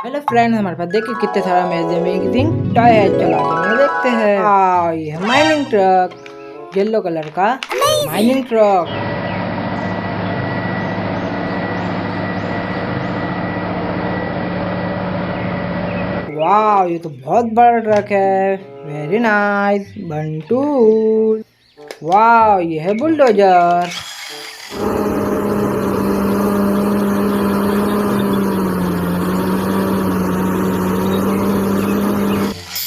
Hello friend, हमारे पास देखिए कितने सारा अमेजिंग टॉय है। चलो आते हैं देखते हैं। ये माइनिंग ट्रक, येलो कलर का माइनिंग ट्रक। वाह, ये तो बहुत बड़ा ट्रक है। Very nice Bantu. वाह, ये है बुलडोजर।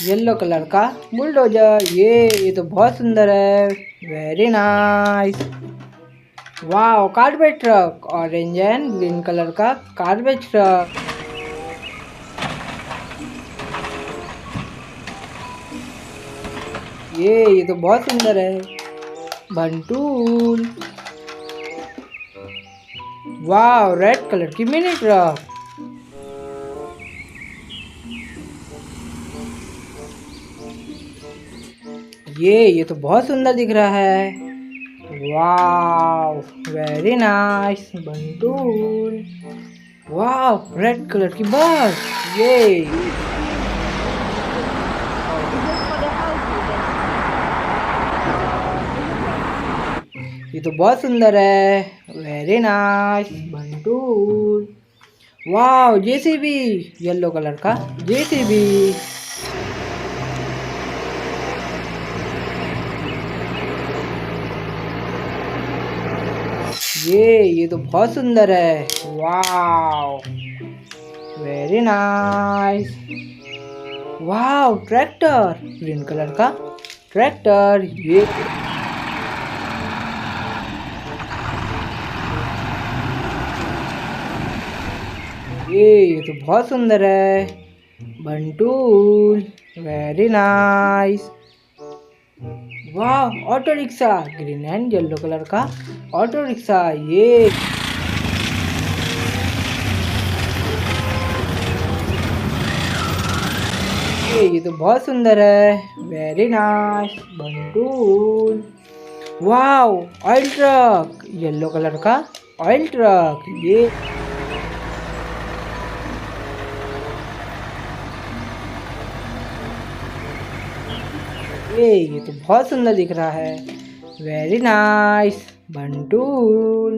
येलो कलर का बुलडोजर। ये तो बहुत सुंदर है। Very nice. वाह, कार्बेट truck, orange and green colour का कार्बेट ट्रक। ये तो बहुत सुंदर है। बंटूल। वाह, रेड कलर की मिनी ट्रक। ये तो बहुत सुंदर दिख रहा है। वाह, वेरी नाइस बंटूल। वाह, रेड कलर की बस। ये तो बहुत सुंदर है। Very nice Bantul. वाह, जेसीबी, येलो कलर का जेसीबी। ये तो बहुत सुंदर है। वाह, वेरी नाइस। वाह, ट्रैक्टर, ग्रीन कलर का ट्रैक्टर। ये तो बहुत सुंदर है। Bantul, very nice. वाह, auto rickshaw, green and yellow colour का ऑटो रिक्शा। ये तो बहुत सुंदर है। Very nice Bantul. वाह, ऑयल ट्रक, येलो कलर का ऑयल ट्रक। ये तो बहुत सुंदर दिख रहा है। Very nice बंटूल।